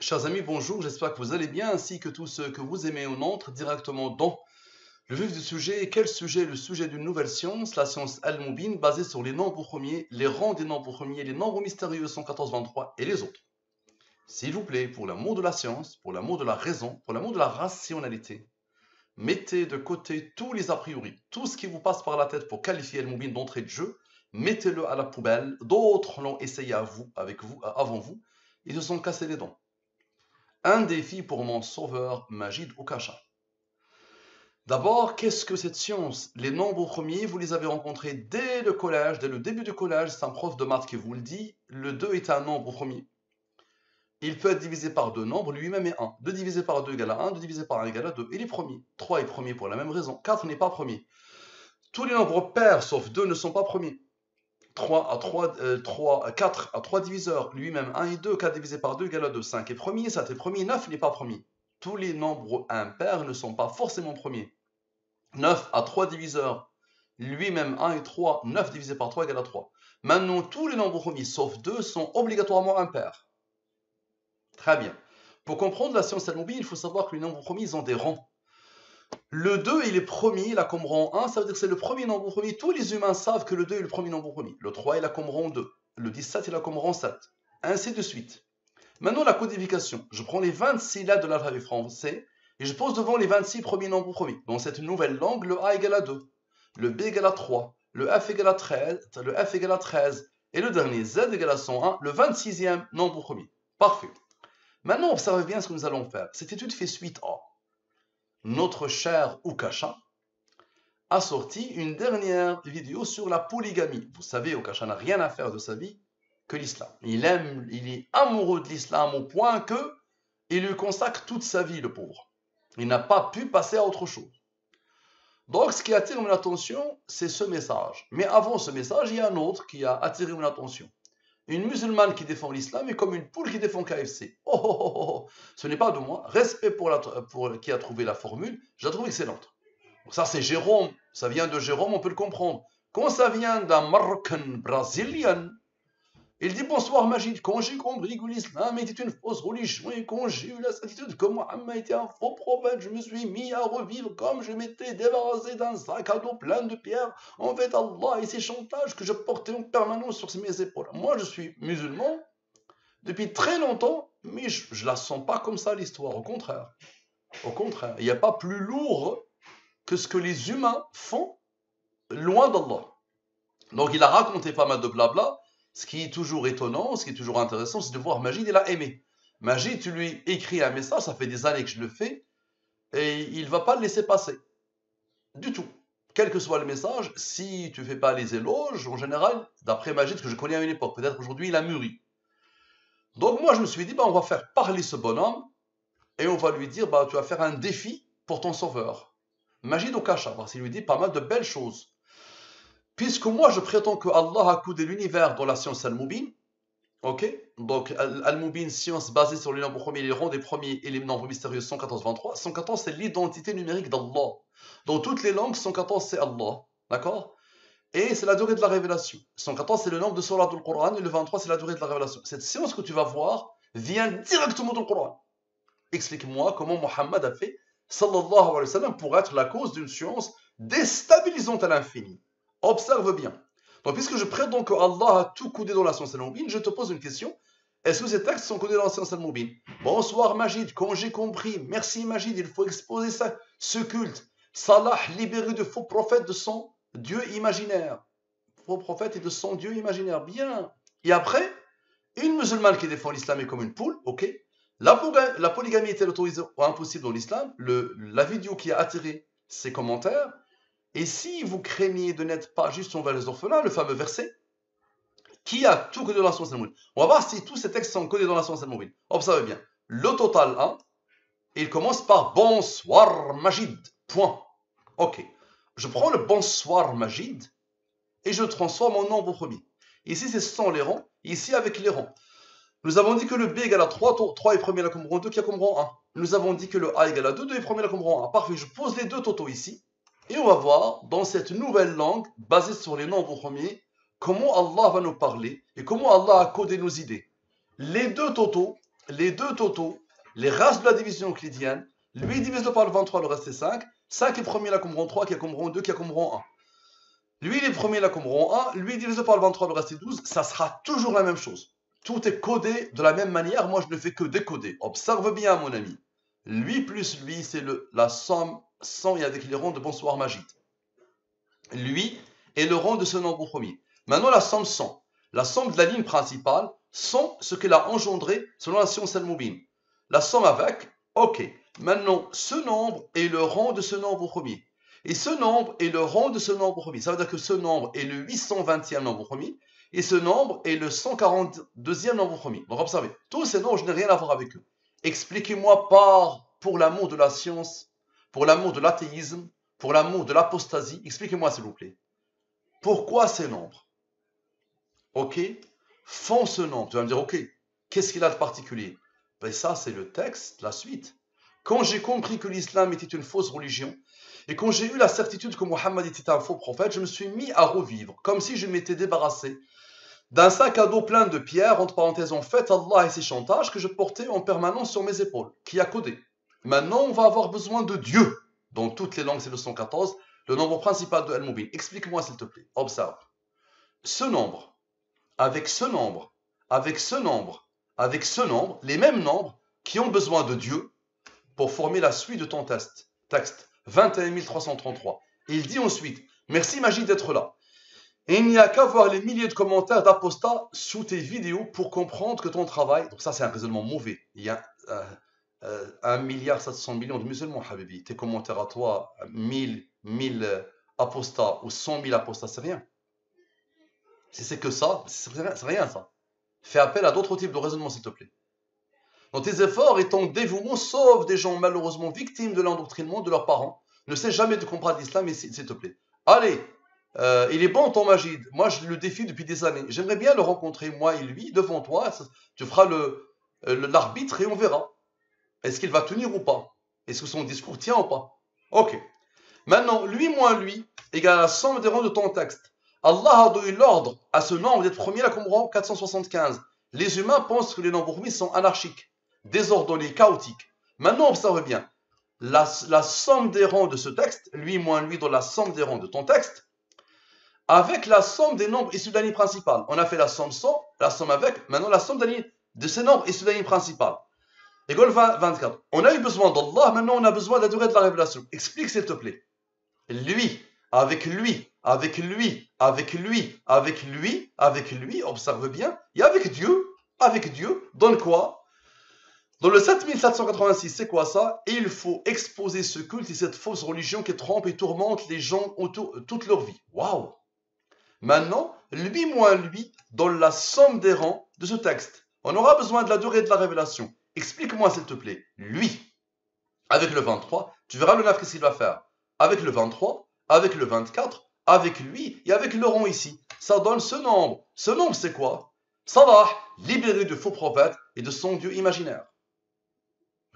Chers amis, bonjour, j'espère que vous allez bien ainsi que tous ceux que vous aimez. On entre directement dans le vif du sujet. Et quel sujet? Le sujet d'une nouvelle science, la science Al-Mubin, basée sur les nombres premiers, les rangs des nombres premiers, les nombres mystérieux 114, 23 et les autres. S'il vous plaît, pour l'amour de la science, pour l'amour de la raison, pour l'amour de la rationalité, mettez de côté tous les a priori, tout ce qui vous passe par la tête pour qualifier Al-Mubin d'entrée de jeu, mettez-le à la poubelle. D'autres l'ont essayé avant vous, ils se sont cassés les dents. Un défi pour mon sauveur Majid Oukasha. D'abord, qu'est-ce que cette science? Les nombres premiers, vous les avez rencontrés dès le collège, dès le début du collège, c'est un prof de maths qui vous le dit. Le 2 est un nombre premier. Il peut être divisé par deux nombres, lui-même est 1. 2 divisé par 2 égale à 1, 2 divisé par 1 égale à 2. Il est premier. 3 est premier pour la même raison. 4 n'est pas premier. Tous les nombres pairs, sauf 2, ne sont pas premiers. 4 à 3 diviseurs, lui-même 1 et 2, 4 divisé par 2 égale à 2, 5 est premier, 7 est premier, 9 n'est pas premier. Tous les nombres impairs ne sont pas forcément premiers. 9 à 3 diviseurs, lui-même 1 et 3, 9 divisé par 3 égale à 3. Maintenant, tous les nombres premiers, sauf 2, sont obligatoirement impairs. Très bien. Pour comprendre la science Al-Mubin, il faut savoir que les nombres premiers ont des rangs. Le 2, il est premier, il a comme rang 1, ça veut dire que c'est le premier nombre premier. Tous les humains savent que le 2 est le premier nombre premier. Le 3, il a comme rang 2. Le 17, il a comme rang 7. Ainsi de suite. Maintenant, la codification. Je prends les 26 lettres de l'alphabet français et je pose devant les 26 premiers nombres premiers. Dans cette nouvelle langue, le A égale à 2, le B égale à 3, le F égale à 13, et le dernier Z égale à 101, le 26e nombre premier. Parfait. Maintenant, observez bien ce que nous allons faire. Cette étude fait suite à notre cher Oukasha a sorti une dernière vidéo sur la polygamie. Vous savez, Oukasha n'a rien à faire de sa vie que l'islam. Il est amoureux de l'islam au point que il lui consacre toute sa vie, le pauvre. Il n'a pas pu passer à autre chose. Donc, ce qui attire mon attention, c'est ce message. Mais avant ce message, il y a un autre qui a attiré mon attention. Une musulmane qui défend l'islam est comme une poule qui défend KFC. Oh, oh, oh, oh. Ce n'est pas de moi. Respect pour qui a trouvé la formule. Je la trouve excellente. Donc ça, c'est Jérôme. Ça vient de Jérôme, on peut le comprendre. Quand ça vient d'un Marocain brésilien, il dit bonsoir Majid. Quand j'ai compris que l'islam était une fausse religion et quand j'ai eu la certitude que Mohammed était un faux prophète, je me suis mis à revivre comme je m'étais débarrassé d'un sac à dos plein de pierres. En fait, Allah et ses chantages que je portais en permanence sur mes épaules. Moi, je suis musulman depuis très longtemps, mais je ne la sens pas comme ça l'histoire. Au contraire. Au contraire. Il n'y a pas plus lourd que ce que les humains font loin d'Allah. Donc, il a raconté pas mal de blabla. Ce qui est toujours étonnant, ce qui est toujours intéressant, c'est de voir Majid, il a aimé. Majid, tu lui écris un message, ça fait des années que je le fais, et il ne va pas le laisser passer. Du tout. Quel que soit le message, si tu ne fais pas les éloges, en général, d'après Majid, que je connais à une époque, peut-être aujourd'hui il a mûri. Donc moi je me suis dit, on va faire parler ce bonhomme, et on va lui dire, tu vas faire un défi pour ton sauveur. Majid Oukasha, parce qu'il lui dit pas mal de belles choses. Puisque moi je prétends que Allah a coudé l'univers dans la science Al-Mubin, ok? Donc Al-Mubin, science basée sur les nombres premiers, les rangs des premiers et les nombres mystérieux 114, 23. 114 c'est l'identité numérique d'Allah. Dans toutes les langues, 114 c'est Allah, d'accord? Et c'est la durée de la révélation. 114 c'est le nombre de surahs du Coran et le 23 c'est la durée de la révélation. Cette science que tu vas voir vient directement du Coran. Explique-moi comment Mohammed a fait, sallallahu alayhi wa sallam, pour être la cause d'une science déstabilisante à l'infini. Observe bien. Donc, puisque je prétends que Allah a tout codé dans la science Al-Mubin, je te pose une question. Est-ce que ces textes sont codés dans la science Al-Mubin? Bonsoir Majid, quand j'ai compris, merci Majid, il faut exposer ça, ce culte. Salah libéré de faux prophètes de son Dieu imaginaire. Faux prophètes et de son Dieu imaginaire. Bien. Et après, une musulmane qui défend l'islam est comme une poule, ok? La polygamie est-elle autorisée ou impossible dans l'islam? La vidéo qui a attiré ses commentaires. Et si vous craignez de n'être pas juste envers les orphelins, le fameux verset, qui a tout codé dans la science Al-Mubin? On va voir si tous ces textes sont codés dans la science Al-Mubin. Observez bien. Le total 1, il commence par bonsoir Majid. Point. Ok. Je prends le bonsoir Majid et je le transforme en nombre premier. Ici, c'est sans les rangs. Ici, avec les rangs. Nous avons dit que le B égale à 3, 3 est premier là comme rang 2 qui a comme rang 1. Nous avons dit que le A égale à 2, 2 est premier là comme rang 1. Parfait, je pose les deux totaux ici. Et on va voir, dans cette nouvelle langue, basée sur les nombres premiers, comment Allah va nous parler et comment Allah a codé nos idées. Les deux totaux les deux totaux, les races de la division euclidienne, lui divise-le par le 23, le reste c'est 5. 5 est premier, là combront 3, qui combront 2, qui combront 1. Lui, les premiers, là combront 1. Lui divisé par le 23, le reste c'est 12. Ça sera toujours la même chose. Tout est codé de la même manière. Moi, je ne fais que décoder. Observe bien, mon ami. Lui plus lui, c'est la somme 100 et avec les ronds de bonsoir Magid. Lui est le rond de ce nombre premier. Maintenant, la somme 100. La somme de la ligne principale, 100, ce qu'elle a engendré selon la science al-Moubin. La somme avec, ok. Maintenant, ce nombre est le rond de ce nombre premier. Et ce nombre est le rond de ce nombre premier. Ça veut dire que ce nombre est le 820e nombre premier. Et ce nombre est le 142e nombre premier. Donc observez, tous ces nombres, je n'ai rien à voir avec eux. Expliquez-moi pour l'amour de la science, pour l'amour de l'athéisme, pour l'amour de l'apostasie, expliquez-moi s'il vous plaît. Pourquoi ces nombres, ok, font ce nombre? Tu vas me dire, ok, qu'est-ce qu'il a de particulier? Ben ça, c'est le texte, la suite. Quand j'ai compris que l'islam était une fausse religion, et quand j'ai eu la certitude que Mohammed était un faux prophète, je me suis mis à revivre, comme si je m'étais débarrassé d'un sac à dos plein de pierres, entre parenthèses en fait, Allah et ses chantages, que je portais en permanence sur mes épaules, qui a codé. Maintenant, on va avoir besoin de Dieu. Dans toutes les langues, c'est le 114, le nombre principal de Al-Moubin. Explique-moi s'il te plaît, observe. Ce nombre, avec ce nombre, avec ce nombre, avec ce nombre, les mêmes nombres qui ont besoin de Dieu pour former la suite de ton texte. 21 333. Et il dit ensuite, merci Magid d'être là. Et il n'y a qu'à voir les milliers de commentaires d'apostats sous tes vidéos pour comprendre que ton travail, donc ça c'est un raisonnement mauvais, il y a 1,7 milliard de musulmans, Habibi. Tes commentaires à toi, 1000 apostats ou 100 000 apostats, c'est rien. Si c'est que ça, c'est rien ça. Fais appel à d'autres types de raisonnements s'il te plaît. Dans tes efforts et ton dévouement, sauve des gens malheureusement victimes de l'endoctrinement de leurs parents. Ne sais jamais de comprendre l'islam, s'il te plaît. Allez, il est bon ton Magid. Moi, je le défie depuis des années. J'aimerais bien le rencontrer, moi et lui, devant toi. Tu feras l'arbitre et on verra. Est-ce qu'il va tenir ou pas? Est-ce que son discours tient ou pas? Ok. Maintenant, lui moins lui égale la somme des rangs de ton texte. Allah a donné l'ordre à ce nombre d'être premier là comme rang 475. Les humains pensent que les nombres premiers sont anarchiques, désordonnés, chaotiques. Maintenant, observe bien. La somme des rangs de ce texte, lui moins lui dans la somme des rangs de ton texte, avec la somme des nombres issus de la ligne principale. On a fait la somme 100, la somme avec, maintenant la somme de ces nombres issus de la ligne principale. Égale 24. On a eu besoin d'Allah, maintenant on a besoin de la durée de la révélation. Explique s'il te plaît. Lui, avec lui, avec lui, avec lui, avec lui, avec lui, observe bien, et avec Dieu, donne quoi? Dans le 7786, c'est quoi ça? Et il faut exposer ce culte et cette fausse religion qui trompe et tourmente les gens autour toute leur vie. Waouh! Maintenant, lui moins lui donne la somme des rangs de ce texte. On aura besoin de la durée de la révélation. Explique-moi s'il te plaît. Lui, avec le 23, tu verras le 9 qu'est-ce qu'il va faire. Avec le 23, avec le 24, avec lui et avec le rond ici. Ça donne ce nombre. Ce nombre c'est quoi? Salah, libéré de faux prophètes et de son Dieu imaginaire.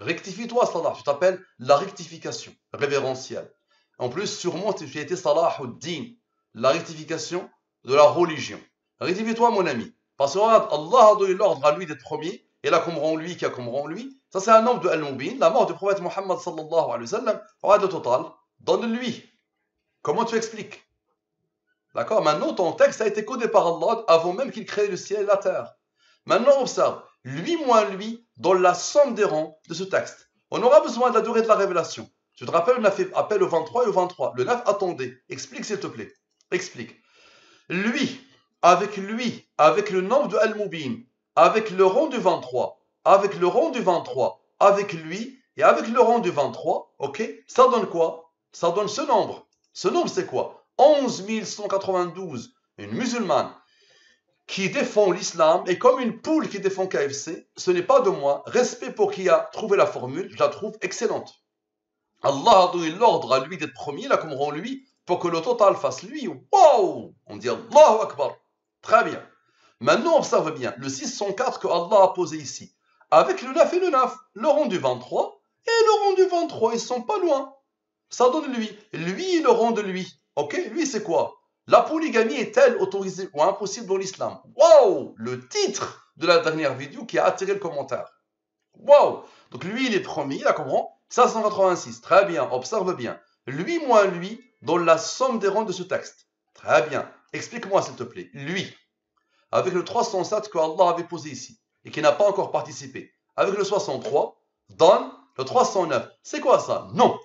Rectifie-toi Salah, tu t'appelles la rectification révérentielle. En plus, sûrement tu as été Salah ud-Din, la rectification de la religion. Rectifie-toi mon ami. Parce que regarde, Allah a donné l'ordre à lui d'être premier, et là comme rend lui, qui a comme rend lui. Ça c'est un nombre de Al-Moubin, la mort du prophète Mohammed sallallahu alayhi wa sallam. Regarde le total, donne-lui. Comment tu expliques? D'accord? Maintenant ton texte a été codé par Allah avant même qu'il crée le ciel et la terre. Maintenant observe, lui moins lui, dans la somme des rangs de ce texte. On aura besoin de la durée de la révélation. Tu te rappelles, on a fait appel au 23 et au 23. Le 9, attendez. Explique s'il te plaît. Explique. Lui, avec le nombre de Al-Moubin, avec le rond du 23, avec le rond du 23, avec lui et avec le rond du 23, ok? Ça donne quoi? Ça donne ce nombre. Ce nombre c'est quoi? 11 192. Une musulmane qui défend l'islam et comme une poule qui défend KFC, ce n'est pas de moi. Respect pour qui a trouvé la formule, je la trouve excellente. Allah a donné l'ordre à lui d'être premier, là comme rend lui, pour que le total fasse lui. Wow! On dit Allahu Akbar. Très bien. Maintenant, observe bien, le 604 que Allah a posé ici, avec le 9 et le 9, le rond du 23 et le rond du 23, ils sont pas loin. Ça donne lui. Lui, le rond de lui. Ok? Lui, c'est quoi? La polygamie est-elle autorisée ou impossible dans l'islam? Wow! Le titre de la dernière vidéo qui a attiré le commentaire. Waouh! Donc lui, il est premier, là, comprend? 586. Très bien, observe bien. Lui moins lui donne la somme des rangs de ce texte. Très bien. Explique-moi, s'il te plaît. Lui, avec le 307 que Allah avait posé ici, et qui n'a pas encore participé, avec le 63, donne le 309. C'est quoi ça? Non.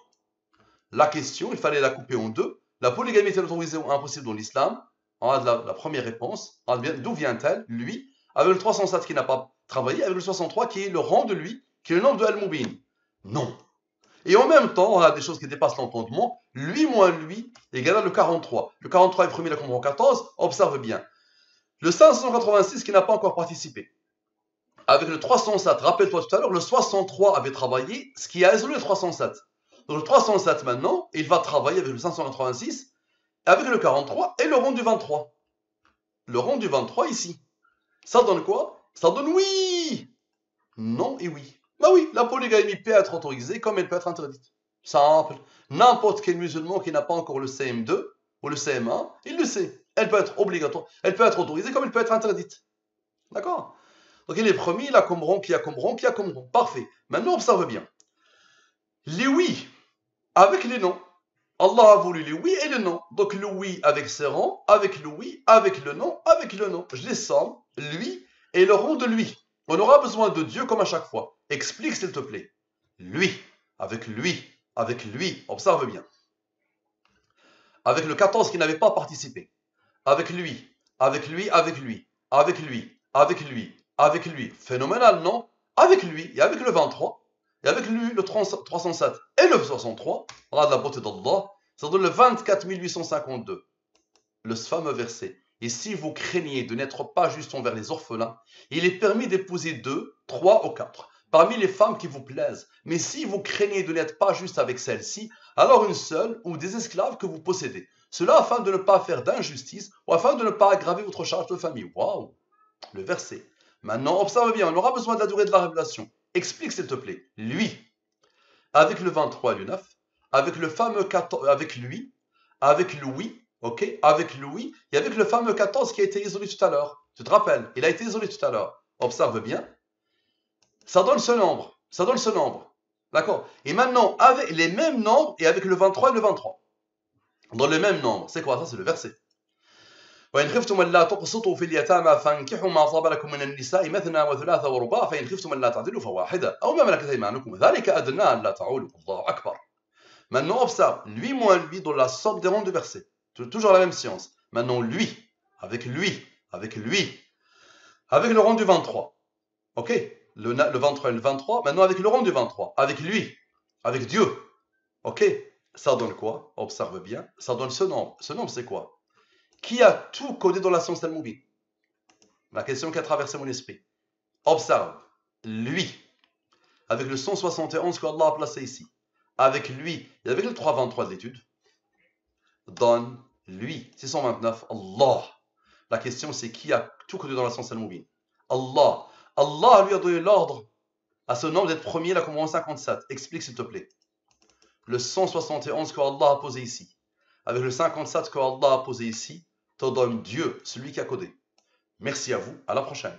La question, il fallait la couper en deux. La polygamie est autorisée ou impossible dans l'islam? On a la première réponse. D'où vient-elle? Lui, avec le 307 qui n'a pas travaillé, avec le 63 qui est le rang de lui, qui est le nombre de Al-Mubin. Non. Et en même temps, on a des choses qui dépassent l'entendement. Lui moins lui égale à le 43. Le 43 est premier, la comprend 14. Observe bien. Le 586 qui n'a pas encore participé. Avec le 307, rappelle-toi tout à l'heure, le 63 avait travaillé, ce qui a isolé le 307. Donc le 307 maintenant, il va travailler avec le 586, avec le 43 et le rond du 23. Le rond du 23 ici. Ça donne quoi? Ça donne oui. Non et oui. Bah oui, la polygamie peut être autorisée comme elle peut être interdite. Simple. N'importe quel musulman qui n'a pas encore le CM2 ou le CM1, il le sait. Elle peut être obligatoire, elle peut être autorisée comme elle peut être interdite. D'accord? Donc il est premier, il a comme rond, qui a comme rond, qui a comme rond. Parfait. Maintenant, observe bien. Les oui avec les non. Allah a voulu les oui et le non. Donc le oui avec ses rangs, avec le oui, avec le non, avec le non. Je les somme, lui et le rond de lui. On aura besoin de Dieu comme à chaque fois. Explique s'il te plaît. Lui, avec lui, avec lui. Observe bien. Avec le 14 qui n'avait pas participé. Avec lui, avec lui, avec lui, avec lui, avec lui, avec lui. Phénoménal, non? Avec lui et avec le 23. Et avec lui, le 307 et le 63, regarde la beauté d'Allah, ça donne le 24 852, le fameux verset. Et si vous craignez de n'être pas juste envers les orphelins, il est permis d'épouser 2, 3 ou 4, parmi les femmes qui vous plaisent. Mais si vous craignez de n'être pas juste avec celle-ci, alors une seule ou des esclaves que vous possédez. Cela afin de ne pas faire d'injustice ou afin de ne pas aggraver votre charge de famille. Waouh! Le verset. Maintenant, observe bien, on aura besoin de la durée de la révélation. Explique s'il te plaît. Lui, avec le 23 et le 9, avec le fameux 14, avec lui, avec le oui, ok, avec le oui, et avec le fameux 14 qui a été isolé tout à l'heure. Tu te rappelles, il a été isolé tout à l'heure. Observe bien. Ça donne ce nombre. Ça donne ce nombre. D'accord? Et maintenant, avec les mêmes nombres et avec le 23 et le 23. Dans le même nombre. C'est quoi ça? C'est le verset. وإن خفتم ألا تقسطوا في اليتامى فانكحوا ما طاب لكم من النساء مثنى وثلاث ورباع فإن خفتم ألا تعدلوا فواحدة أو ما ملكت أيمانكم ذلك أدنى ألا تعولوا الله أكبر. Maintenant observe, lui moins lui dans la somme des rangs du verset. Toujours la même science. Maintenant lui, avec lui, avec lui, avec le rang du 23. Ok? Le 23 et le 23. Maintenant avec le rang du 23. Avec lui, avec Dieu. Ok? Ça donne quoi? Observe bien. Ça donne ce nombre. Ce nombre c'est quoi? Qui a tout codé dans la science Al-Mubin? La question qui a traversé mon esprit. Observe. Lui. Avec le 171 qu'Allah a placé ici. Avec lui et avec le 323 de l'étude. Donne lui. 629. Allah. La question c'est qui a tout codé dans la science Al-Mubin? Allah. Allah lui a donné l'ordre à ce nombre d'être premier, là, comme en 57. Explique s'il te plaît. Le 171 qu'Allah a posé ici. Avec le 57 qu'Allah a posé ici. Te donne Dieu, celui qui a codé. Merci à vous, à la prochaine.